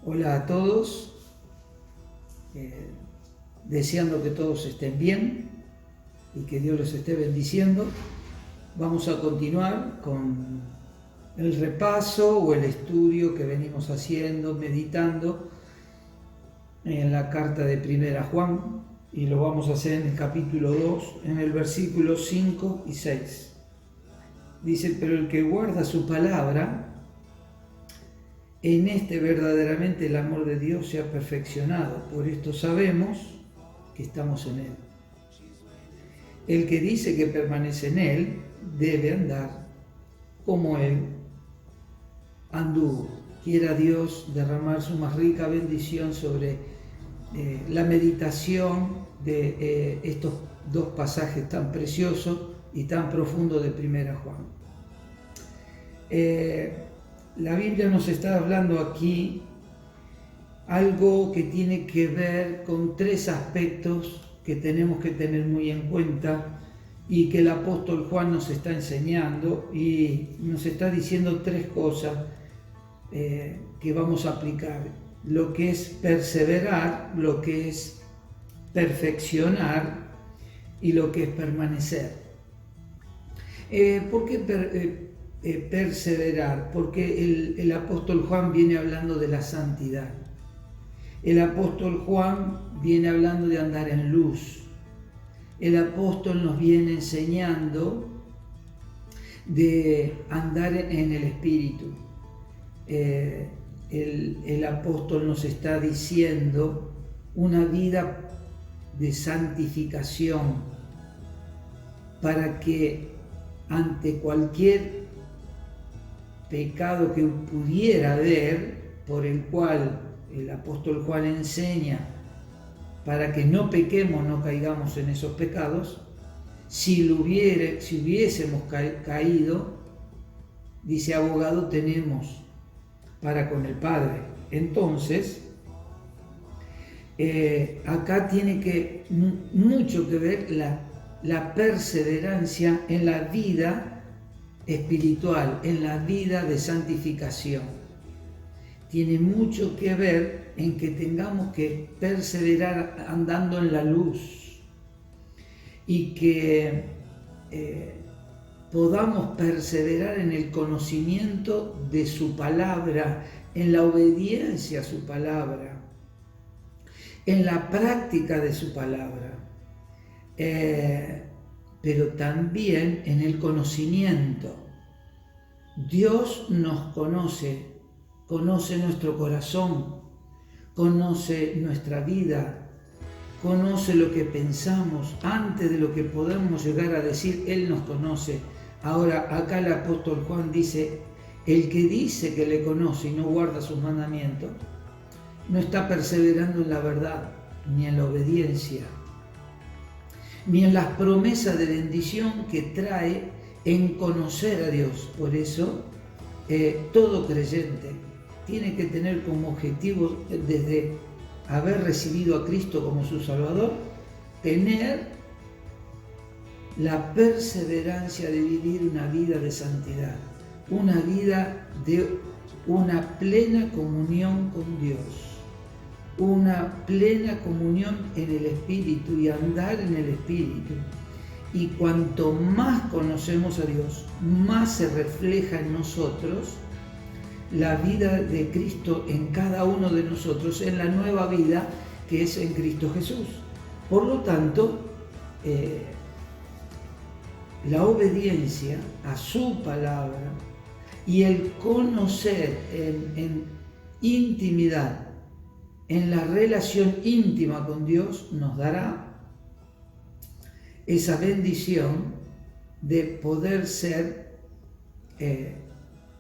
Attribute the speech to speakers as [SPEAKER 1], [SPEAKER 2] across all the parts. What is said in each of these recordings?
[SPEAKER 1] Hola a todos, deseando que todos estén bien y que Dios los esté bendiciendo. Vamos a continuar con el repaso o el estudio que venimos haciendo, meditando en la carta de Primera Juan, y lo vamos a hacer en el capítulo 2, en el versículo 5 y 6. Dice: pero el que guarda su palabra, en este verdaderamente el amor de Dios se ha perfeccionado. Por esto sabemos que estamos en Él. El que dice que permanece en Él debe andar como Él anduvo. Quiera Dios derramar su más rica bendición sobre la meditación de estos dos pasajes tan preciosos y tan profundos de Primera Juan. La Biblia nos está hablando aquí algo que tiene que ver con tres aspectos que tenemos que tener muy en cuenta y que el apóstol Juan nos está enseñando, y nos está diciendo tres cosas que vamos a aplicar: lo que es perseverar, lo que es perfeccionar y lo que es permanecer. ¿Por qué perseverar? Porque el apóstol Juan viene hablando de la santidad. El apóstol Juan viene hablando de andar en luz. El apóstol nos viene enseñando de andar en el Espíritu. El apóstol nos está diciendo una vida de santificación para que ante cualquier pecado que pudiera haber, por el cual el apóstol Juan enseña para que no pequemos, no caigamos en esos pecados, si hubiésemos caído, dice, abogado tenemos para con el Padre. Entonces, acá tiene mucho que ver la perseverancia en la vida espiritual, en la vida de santificación. Tiene mucho que ver en que tengamos que perseverar andando en la luz y que podamos perseverar en el conocimiento de su palabra, en la obediencia a su palabra, en la práctica de su palabra, pero también en el conocimiento. Dios nos conoce nuestro corazón, conoce nuestra vida, conoce lo que pensamos. Antes de lo que podamos llegar a decir, Él nos conoce. Ahora, acá el apóstol Juan dice: el que dice que le conoce y no guarda sus mandamientos, no está perseverando en la verdad, ni en la obediencia, ni en las promesas de bendición que trae en conocer a Dios. Por eso, todo creyente tiene que tener como objetivo, desde haber recibido a Cristo como su Salvador, tener la perseverancia de vivir una vida de santidad, una vida de una plena comunión con Dios, una plena comunión en el Espíritu y andar en el Espíritu. Y cuanto más conocemos a Dios, más se refleja en nosotros la vida de Cristo en cada uno de nosotros, en la nueva vida que es en Cristo Jesús. Por lo tanto, la obediencia a su palabra y el conocer en intimidad, en la relación íntima con Dios, nos dará esa bendición de poder ser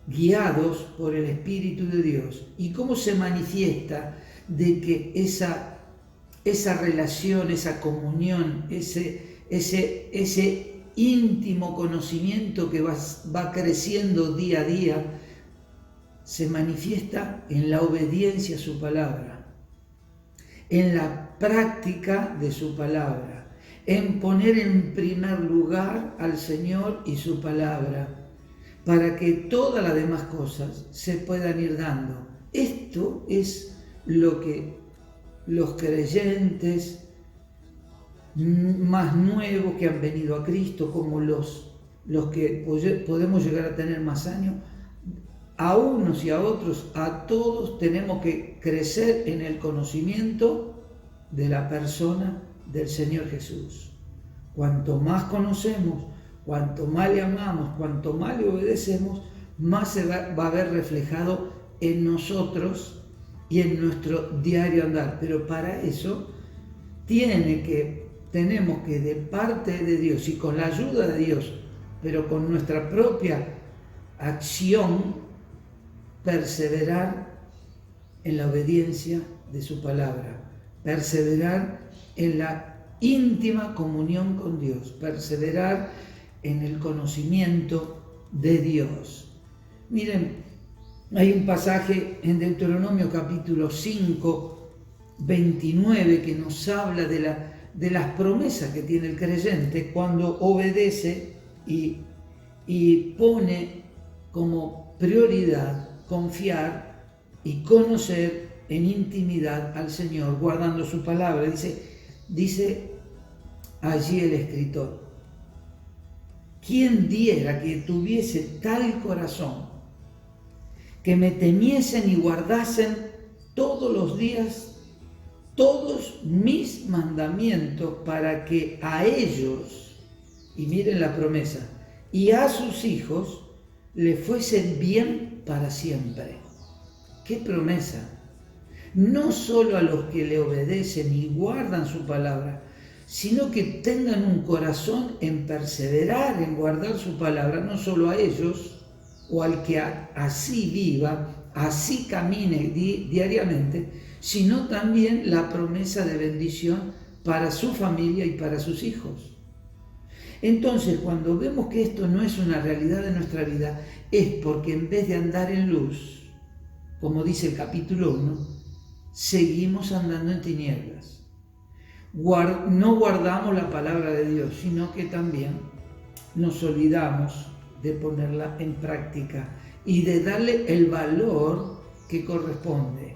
[SPEAKER 1] guiados por el Espíritu de Dios. ¿Y cómo se manifiesta de que esa relación, esa comunión, ese íntimo conocimiento que va creciendo día a día, se manifiesta en la obediencia a su palabra, en la práctica de su palabra, en poner en primer lugar al Señor y su palabra, para que todas las demás cosas se puedan ir dando Esto es lo que los creyentes más nuevos que han venido a Cristo, como los que podemos llegar a tener más años, a unos y a otros, a todos tenemos que crecer en el conocimiento de la persona del Señor Jesús. Cuanto más conocemos, cuanto más le amamos, cuanto más le obedecemos, más se va a ver reflejado en nosotros y en nuestro diario andar. Pero para eso tenemos que de parte de Dios y con la ayuda de Dios, pero con nuestra propia acción, perseverar en la obediencia de su palabra, perseverar en la íntima comunión con Dios, perseverar en el conocimiento de Dios. Miren, hay un pasaje en Deuteronomio capítulo 5, 29 que nos habla de las promesas que tiene el creyente cuando obedece y pone como prioridad confiar y conocer en intimidad al Señor, guardando su palabra. Dice allí el escritor: ¿quién diera que tuviese tal corazón, que me temiesen y guardasen todos los días todos mis mandamientos, para que a ellos, y miren la promesa, y a sus hijos le fuesen bien para siempre? ¡Qué promesa! No solo a los que le obedecen y guardan su palabra, sino que tengan un corazón en perseverar, en guardar su palabra, no solo a ellos o al que así viva, así camine diariamente, sino también la promesa de bendición para su familia y para sus hijos. Entonces, cuando vemos que esto no es una realidad de nuestra vida, es porque en vez de andar en luz, como dice el capítulo 1, seguimos andando en tinieblas. No guardamos la palabra de Dios, sino que también nos olvidamos de ponerla en práctica y de darle el valor que corresponde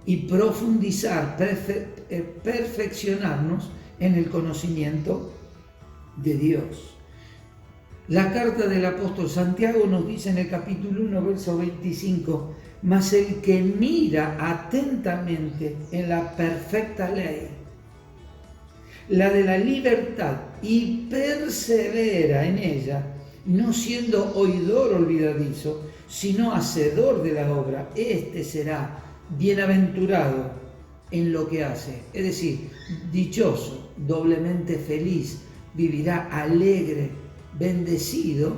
[SPEAKER 1] y profundizar, perfeccionarnos en el conocimiento de Dios. La carta del apóstol Santiago nos dice en el capítulo 1, verso 25: mas el que mira atentamente en la perfecta ley, la de la libertad, y persevera en ella, no siendo oidor olvidadizo, sino hacedor de la obra, este será bienaventurado en lo que hace. Es decir, dichoso, doblemente feliz, vivirá alegre, bendecido,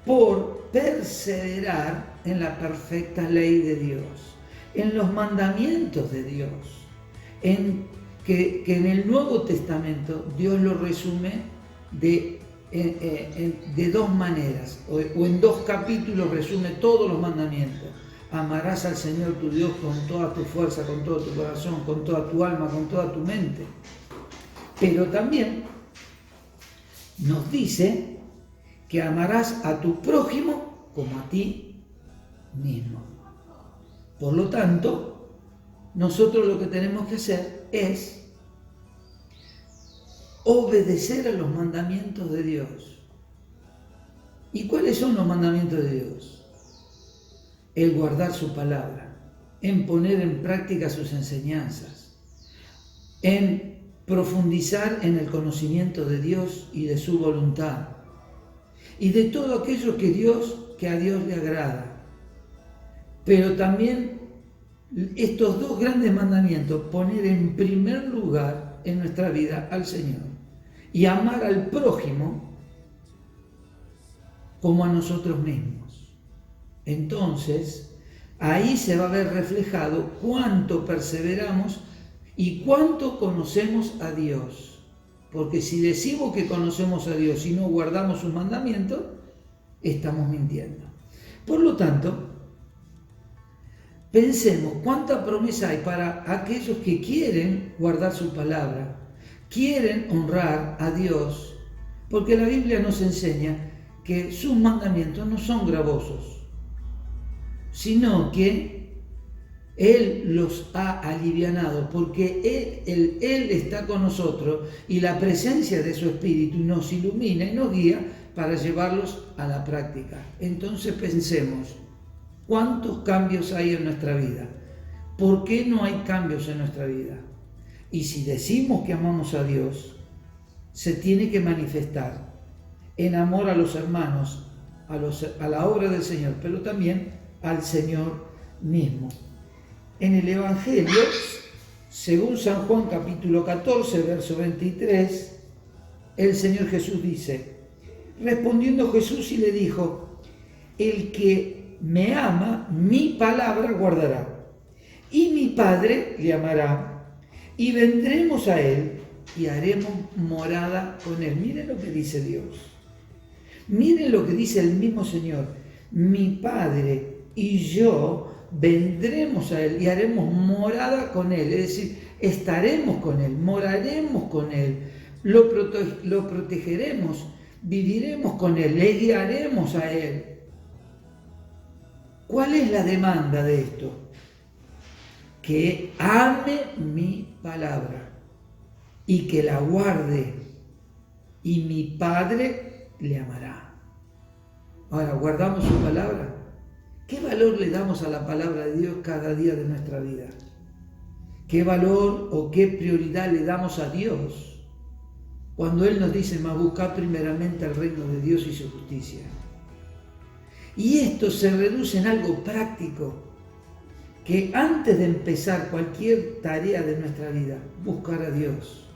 [SPEAKER 1] por perseverar en la perfecta ley de Dios, en los mandamientos de Dios, que en el Nuevo Testamento Dios lo resume de dos maneras, o en 2 capítulos resume todos los mandamientos. Amarás al Señor tu Dios con toda tu fuerza, con todo tu corazón, con toda tu alma, con toda tu mente. Pero también nos dice que amarás a tu prójimo como a ti mismo. Por lo tanto, nosotros lo que tenemos que hacer es obedecer a los mandamientos de Dios. ¿Y cuáles son los mandamientos de Dios? El guardar su palabra, en poner en práctica sus enseñanzas, en profundizar en el conocimiento de Dios y de su voluntad, y de todo aquello que a Dios le agrada. Pero también estos 2 grandes mandamientos: poner en primer lugar en nuestra vida al Señor y amar al prójimo como a nosotros mismos. Entonces, ahí se va a ver reflejado cuánto perseveramos y cuánto conocemos a Dios. Porque si decimos que conocemos a Dios y no guardamos sus mandamientos, estamos mintiendo. Por lo tanto, pensemos cuánta promesa hay para aquellos que quieren guardar su palabra, quieren honrar a Dios, porque la Biblia nos enseña que sus mandamientos no son gravosos, sino que Él los ha alivianado porque Él está con nosotros y la presencia de su Espíritu nos ilumina y nos guía para llevarlos a la práctica. Entonces pensemos, ¿cuántos cambios hay en nuestra vida? ¿Por qué no hay cambios en nuestra vida? Y si decimos que amamos a Dios, se tiene que manifestar en amor a los hermanos, a la obra del Señor, pero también al Señor mismo. En el Evangelio, según San Juan capítulo 14, verso 23, el Señor Jesús dice, respondiendo Jesús y le dijo, el que me ama, mi palabra guardará, y mi Padre le amará, y vendremos a él y haremos morada con él. Miren lo que dice Dios. Miren lo que dice el mismo Señor. Mi Padre y yo vendremos a él y haremos morada con él. Es decir, estaremos con él, moraremos con él, lo protegeremos, viviremos con él, le guiaremos a él. ¿Cuál es la demanda de esto? Que ame mi palabra y que la guarde, y mi Padre le amará. Ahora, ¿guardamos su palabra? ¿Qué valor le damos a la palabra de Dios cada día de nuestra vida? ¿Qué valor o qué prioridad le damos a Dios cuando Él nos dice, mas buscad primeramente el reino de Dios y su justicia? Y esto se reduce en algo práctico, que antes de empezar cualquier tarea de nuestra vida, buscar a Dios,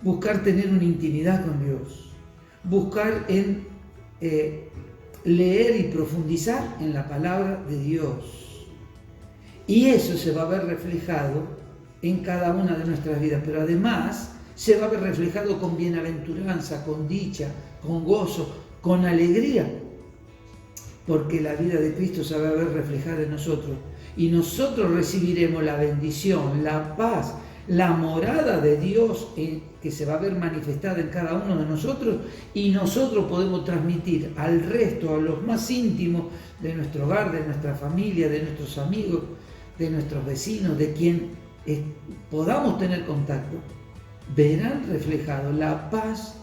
[SPEAKER 1] buscar tener una intimidad con Dios, buscar en leer y profundizar en la palabra de Dios. Y eso se va a ver reflejado en cada una de nuestras vidas, pero además se va a ver reflejado con bienaventuranza, con dicha, con gozo, con alegría, porque la vida de Cristo se va a ver reflejada en nosotros y nosotros recibiremos la bendición, la paz, la morada de Dios que se va a ver manifestada en cada uno de nosotros, y nosotros podemos transmitir al resto, a los más íntimos de nuestro hogar, de nuestra familia, de nuestros amigos, de nuestros vecinos, de quien podamos tener contacto, verán reflejado la paz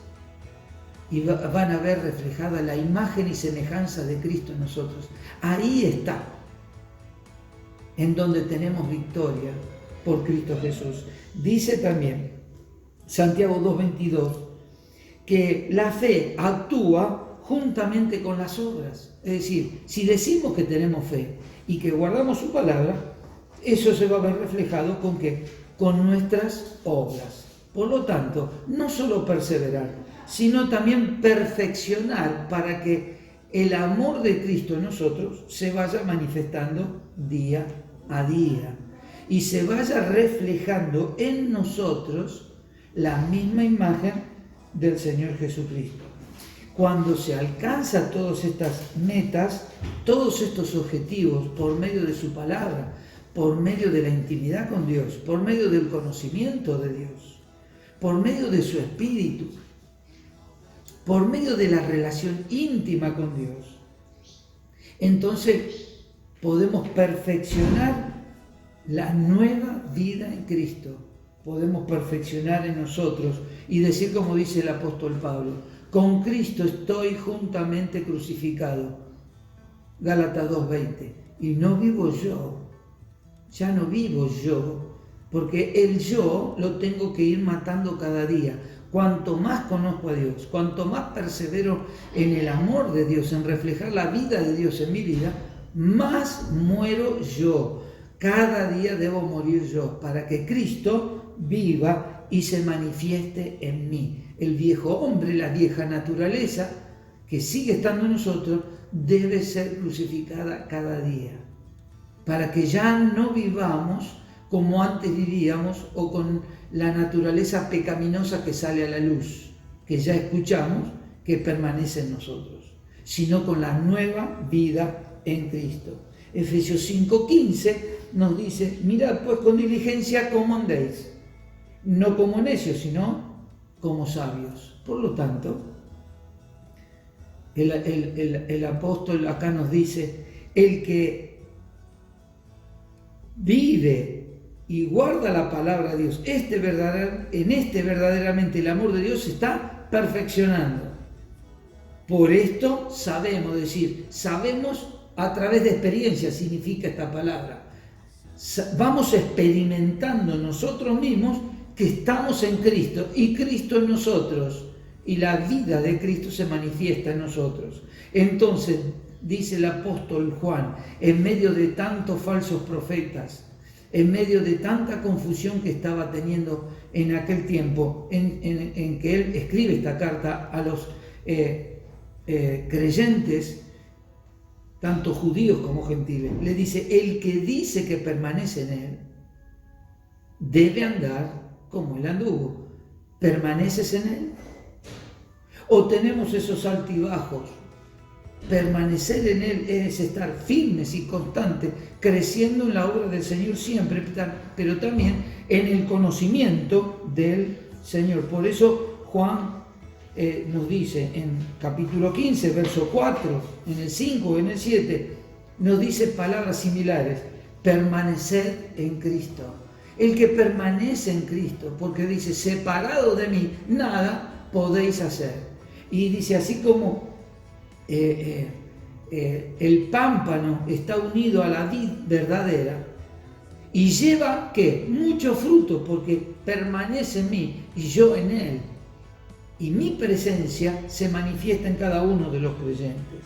[SPEAKER 1] y van a ver reflejada la imagen y semejanza de Cristo en nosotros. Ahí está, en donde tenemos victoria por Cristo Jesús. Dice también Santiago 2:22 que la fe actúa juntamente con las obras. Es decir, si decimos que tenemos fe y que guardamos su palabra, eso se va a ver reflejado ¿con qué? Con nuestras obras. Por lo tanto, no solo perseverar, sino también perfeccionar para que el amor de Cristo en nosotros se vaya manifestando día a día y se vaya reflejando en nosotros la misma imagen del Señor Jesucristo. Cuando se alcanzan todas estas metas, todos estos objetivos por medio de su palabra, por medio de la intimidad con Dios, por medio del conocimiento de Dios, por medio de su Espíritu, por medio de la relación íntima con Dios, entonces podemos perfeccionar la nueva vida en Cristo. Podemos perfeccionar en nosotros y decir como dice el apóstol Pablo, con Cristo estoy juntamente crucificado. Gálatas 2:20. Y no vivo yo, ya no vivo yo, porque el yo lo tengo que ir matando cada día. Cuanto más conozco a Dios, cuanto más persevero en el amor de Dios, en reflejar la vida de Dios en mi vida, más muero yo. Cada día debo morir yo para que Cristo viva y se manifieste en mí. El viejo hombre, la vieja naturaleza que sigue estando en nosotros, debe ser crucificada cada día para que ya no vivamos como antes vivíamos o con la naturaleza pecaminosa que sale a la luz, que ya escuchamos que permanece en nosotros, sino con la nueva vida en Cristo. Efesios 5:15 nos dice, mirad pues con diligencia cómo andéis, no como necios, sino como sabios. Por lo tanto, el apóstol acá nos dice, el que vive y guarda la palabra de Dios, verdaderamente el amor de Dios se está perfeccionando. Por esto sabemos a través de experiencia, significa esta palabra. Vamos experimentando nosotros mismos que estamos en Cristo y Cristo en nosotros, y la vida de Cristo se manifiesta en nosotros. Entonces, dice el apóstol Juan, en medio de tantos falsos profetas, en medio de tanta confusión que estaba teniendo en aquel tiempo, en que él escribe esta carta a los creyentes, tanto judíos como gentiles, le dice: el que dice que permanece en él debe andar como él anduvo. ¿Permaneces en él? ¿O tenemos esos altibajos? Permanecer en él es estar firmes y constantes, creciendo en la obra del Señor siempre, pero también en el conocimiento del Señor. Por eso Juan nos dice en capítulo 15, verso 4, en el 5, en el 7, nos dice palabras similares: permaneced en Cristo. El que permanece en Cristo, porque dice: separado de mí, nada podéis hacer. Y dice, así como el pámpano está unido a la vid verdadera y lleva, ¿qué? Mucho fruto, porque permanece en mí y yo en él. Y mi presencia se manifiesta en cada uno de los creyentes.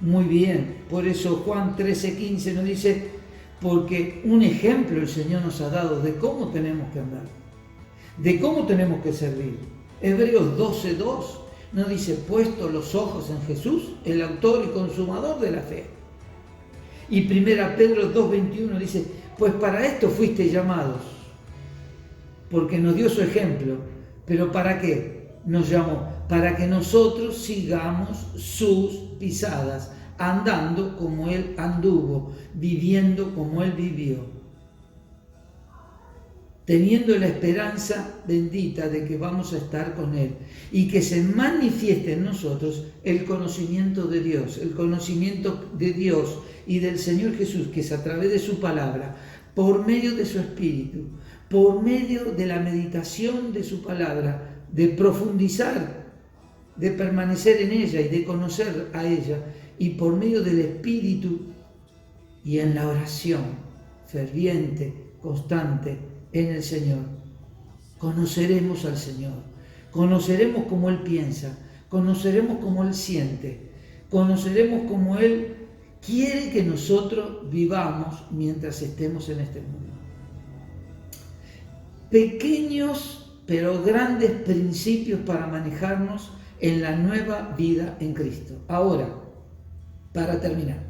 [SPEAKER 1] Muy bien, por eso Juan 13:15 nos dice: porque un ejemplo el Señor nos ha dado de cómo tenemos que andar, de cómo tenemos que servir. Hebreos 12:2 nos dice: puesto los ojos en Jesús, el autor y consumador de la fe. Y 1 Pedro 2:21 dice: pues para esto fuisteis llamados, porque nos dio su ejemplo. ¿Pero para qué nos llamó? Para que nosotros sigamos sus pisadas, andando como Él anduvo, viviendo como Él vivió, teniendo la esperanza bendita de que vamos a estar con Él y que se manifieste en nosotros el conocimiento de Dios y del Señor Jesús, que es a través de su palabra, por medio de su Espíritu, por medio de la meditación de su palabra, de profundizar, de permanecer en ella y de conocer a ella, y por medio del Espíritu y en la oración ferviente, constante en el Señor, conoceremos al Señor, conoceremos cómo Él piensa, conoceremos cómo Él siente, conoceremos cómo Él quiere que nosotros vivamos mientras estemos en este mundo. Pequeños pero grandes principios para manejarnos en la nueva vida en Cristo. Ahora, para terminar,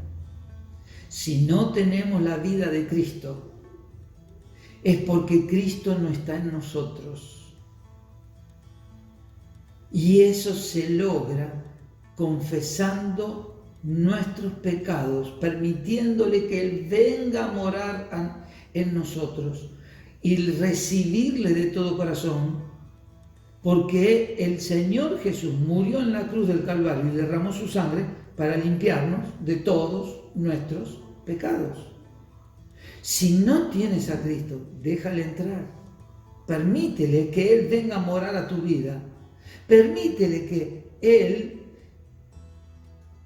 [SPEAKER 1] si no tenemos la vida de Cristo, es porque Cristo no está en nosotros. Y eso se logra confesando nuestros pecados, permitiéndole que Él venga a morar en nosotros y recibirle de todo corazón, porque el Señor Jesús murió en la cruz del Calvario y derramó su sangre para limpiarnos de todos nuestros pecados. Si no tienes a Cristo, déjale entrar. Permítele que Él venga a morar a tu vida. Permítele que Él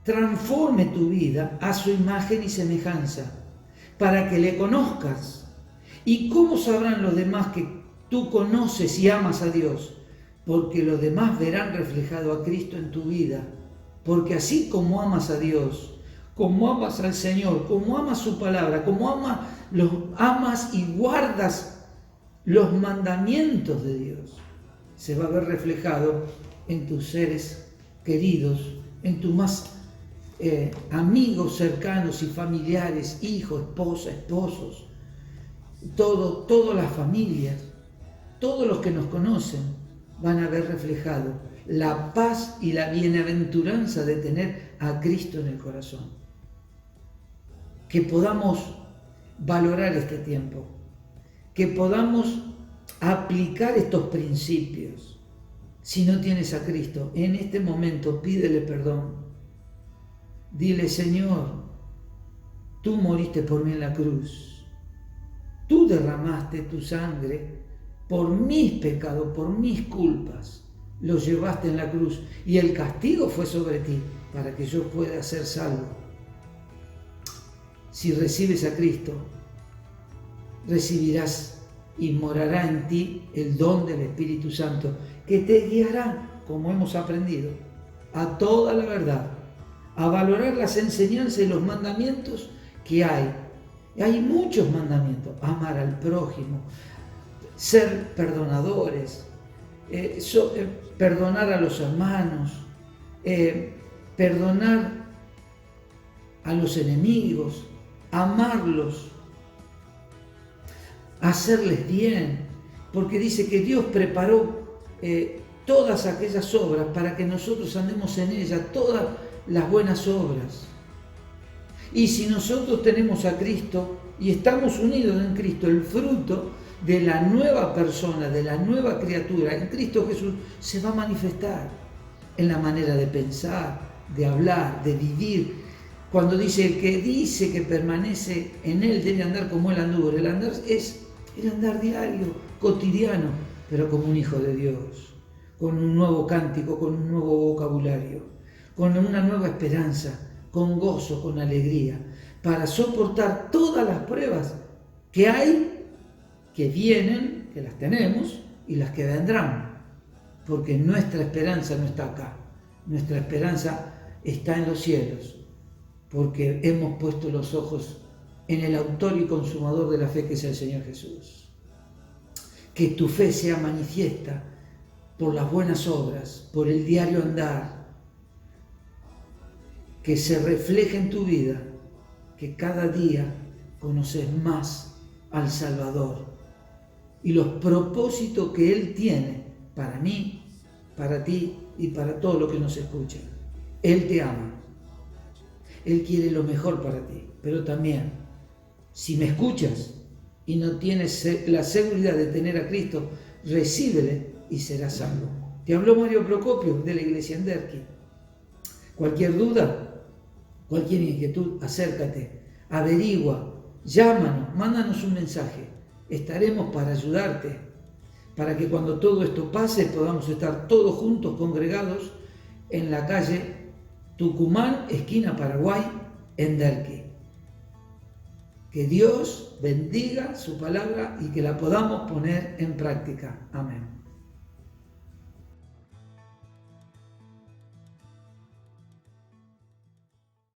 [SPEAKER 1] transforme tu vida a su imagen y semejanza, para que le conozcas. ¿Y cómo sabrán los demás que tú conoces y amas a Dios? Porque los demás verán reflejado a Cristo en tu vida. Porque así como amas a Dios, como amas al Señor, como amas su palabra, como amas y guardas los mandamientos de Dios, se va a ver reflejado en tus seres queridos, en tus más amigos cercanos y familiares, hijos, esposas, esposos, todas las familias, todos los que nos conocen van a ver reflejado la paz y la bienaventuranza de tener a Cristo en el corazón. Que podamos valorar este tiempo, que podamos aplicar estos principios. Si no tienes a Cristo, en este momento pídele perdón. Dile: Señor, tú moriste por mí en la cruz. Tú derramaste tu sangre por mis pecados, por mis culpas. Los llevaste en la cruz y el castigo fue sobre ti para que yo pueda ser salvo. Si recibes a Cristo, recibirás y morará en ti el don del Espíritu Santo, que te guiará, como hemos aprendido, a toda la verdad, a valorar las enseñanzas y los mandamientos que hay. Hay muchos mandamientos: amar al prójimo, ser perdonadores, perdonar a los hermanos, perdonar a los enemigos, amarlos, hacerles bien, porque dice que Dios preparó todas aquellas obras para que nosotros andemos en ellas, todas las buenas obras. Y si nosotros tenemos a Cristo y estamos unidos en Cristo, el fruto de la nueva persona, de la nueva criatura en Cristo Jesús, se va a manifestar en la manera de pensar, de hablar, de vivir. Cuando dice el que permanece en Él debe andar como Él anduvo. El andar es el andar diario, cotidiano, pero como un hijo de Dios, con un nuevo cántico, con un nuevo vocabulario, con una nueva esperanza, con gozo, con alegría, para soportar todas las pruebas que hay, que vienen, que las tenemos, y las que vendrán, porque nuestra esperanza no está acá, nuestra esperanza está en los cielos, porque hemos puesto los ojos en el autor y consumador de la fe, que es el Señor Jesús. Que tu fe sea manifiesta por las buenas obras, por el diario andar, que se refleje en tu vida, que cada día conoces más al Salvador y los propósitos que Él tiene para mí, para ti y para todo lo que nos escucha. Él te ama, Él quiere lo mejor para ti, pero también, si me escuchas y no tienes la seguridad de tener a Cristo, recíbele y serás salvo. Te habló Mario Procopio de la iglesia en Derqui. Cualquier duda, cualquier inquietud, acércate, averigua, llámanos, mándanos un mensaje. Estaremos para ayudarte, para que cuando todo esto pase podamos estar todos juntos congregados en la calle Tucumán, esquina Paraguay, en Derqui. Que Dios bendiga su palabra y que la podamos poner en práctica. Amén.